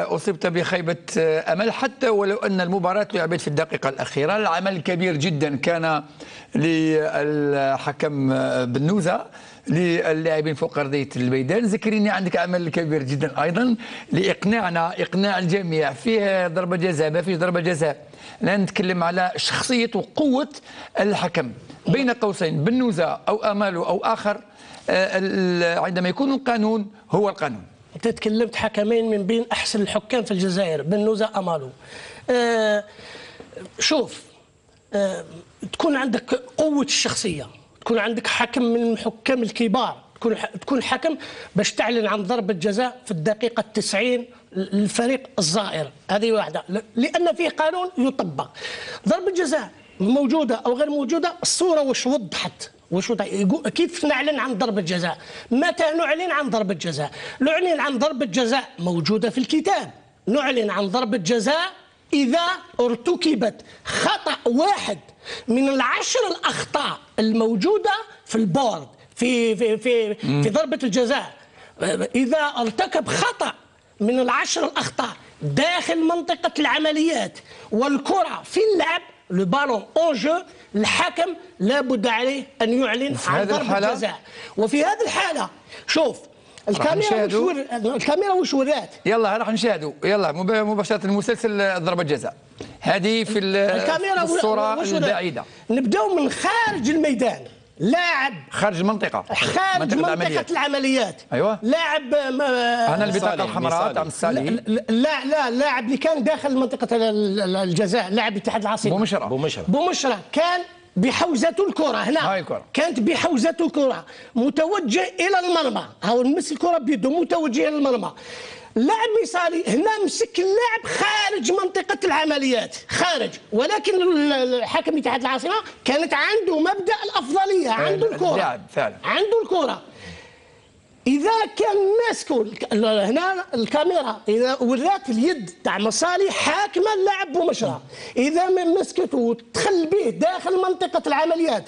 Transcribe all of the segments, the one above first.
أصبت بخيبة أمل حتى ولو أن المباراة لعبت في الدقيقة الأخيرة. العمل كبير جدا كان للحكم بنوزة للاعبين فوق أرضية الميدان. ذكريني عندك عمل كبير جدا أيضا إقناع الجميع. فيه ضربة جزاء ما فيش ضربة جزاء، لا نتكلم على شخصية وقوة الحكم بين قوسين بنوزة أو أماله أو آخر. عندما يكون القانون هو القانون. انت تكلمت حكمين من بين احسن الحكام في الجزائر، بنوزة امالو. شوف، تكون عندك قوة الشخصية، تكون عندك حكم من الحكام الكبار، تكون حكم باش تعلن عن ضربة جزاء في الدقيقة 90 للفريق الزائر. هذه واحدة، لأن فيه قانون يطبق. ضربة جزاء موجودة أو غير موجودة، الصورة وش وضحت، كيف نعلن عن ضربة جزاء؟ متى نعلن عن ضربة جزاء؟ نعلن عن ضربة جزاء موجودة في الكتاب. نعلن عن ضربة جزاء إذا ارتكبت خطأ واحد من 10 الأخطاء الموجودة في البورد في ضربة الجزاء. إذا ارتكب خطأ من 10 الأخطاء داخل منطقة العمليات والكرة في اللعب، لو بالون اون جو، الحكم لابد عليه ان يعلن عن ضربة جزاء. وفي هذه الحالة شوف الكاميرا وش ورات. يلا راح نشاهدوا، يلا مباشرة المسلسل ضربة جزاء هذه في الكاميرا الصورة البعيدة. نبداو من خارج الميدان، لاعب خارج المنطقة، خارج منطقة العمليات. ايوه، لاعب انا البطاقة الحمراء تاع الصالي. لا لاعب اللي كان داخل منطقة الجزاء، لاعب اتحاد العاصمة بومشرة كان بحوزته الكرة هنا، كانت بحوزته الكرة متوجه إلى المرمى، هو مسك الكرة بيده متوجه إلى المرمى. لاعب مصالي هنا مسك اللاعب خارج منطقة العمليات، خارج، ولكن الحكم اتحاد العاصمة كانت عنده مبدأ الأفضلية، عنده الكرة، عنده الكرة. إذا كان ماسكو هنا الكاميرا، إذا ورات اليد تاع مصالي حاكمة اللاعب بومشرة، إذا ما مسكته وتدخل به داخل منطقة العمليات،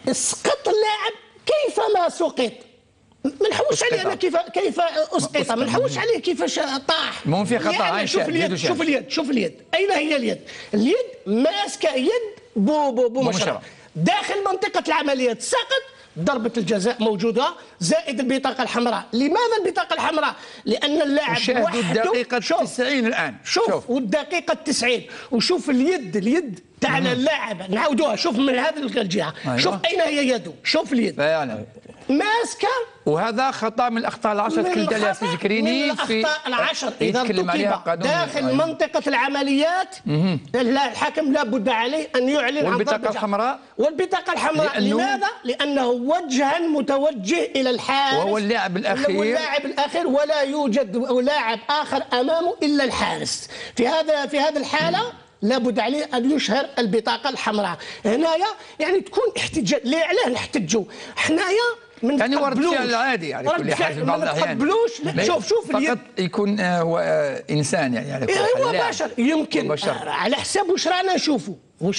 اسقط اللاعب كيفما سقط. ما نحوش عليه انا كيف اسقط، ما نحوش عليه كيفاش طاح. مو في خطا. يعني شوف اليد، اين هي اليد؟ اليد ماسكه يد بومشرة داخل منطقة العمليات، سقط. ضربة الجزاء موجودة زائد البطاقة الحمراء. لماذا البطاقة الحمراء؟ لأن اللاعب وحده. الدقيقة 90 الآن. شوف والدقيقة 90 وشوف اليد تاع اللاعب، نعاودوها. شوف من هذه الجهة. أيوة. شوف أين هي يده، شوف اليد ماسكة. وهذا خطأ من الأخطاء ال10 تكلمت عليها سي ذكريني. في الأخطاء ال10 إذا ارتكب داخل منطقة العمليات، الحكم لابد عليه أن يعلن عن ضربة جزاء. والبطاقة الحمراء لماذا؟ لأنه وجها متوجه إلى الحارس، وهو اللاعب الأخير، ولا يوجد لاعب آخر أمامه إلا الحارس. في هذا الحالة لابد عليه ان يشهر البطاقه الحمراء. هنايا يعني تكون احتجاج، اللي علاه نحتجوا حنايا من يعني ورد فعل عادي، يعني كل حاجه في بعض الاحيان شوف فقط يكون هو انسان، يعني هو بشر يمكن على حساب واش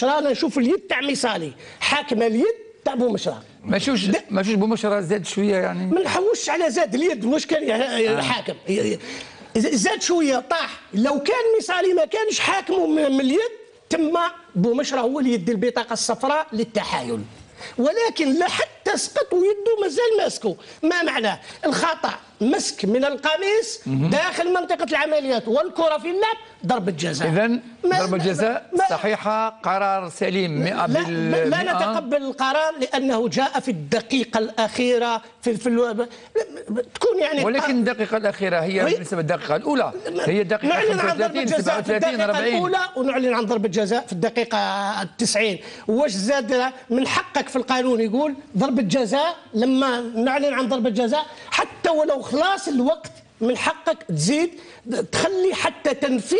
رانا نشوفوا اليد تاع مصالي، حاكم اليد تاع بومشرة. ماشوش بومشرة زاد شويه، يعني ما نحوش على زاد اليد. واش كان الحاكم زاد شويه طاح. لو كان مصالي ما كانش حاكمه من اليد، تم بومشرة هو اللي يدي البطاقه الصفراء للتحايل، ولكن لحتى سقط ويده مازال ماسكه. ما معناه الخطا؟ مسك من القميص داخل منطقة العمليات والكرة في اللعب، ضربة جزاء. إذن ضربة جزاء صحيحة، قرار سليم 100%. لا نتقبل القرار لأنه جاء في الدقيقة الأخيرة تكون يعني، ولكن الدقيقة الأخيرة هي بالنسبة للدقيقة الأولى هي الدقيقة 35 37 40 الأولى، ونعلن عن ضربة جزاء في الدقيقة 90. واش زاد من حقك في القانون يقول ضربة جزاء؟ لما نعلن عن ضربة جزاء حتى ولو خلاص الوقت من حقك تزيد تخلي حتى تنفيذ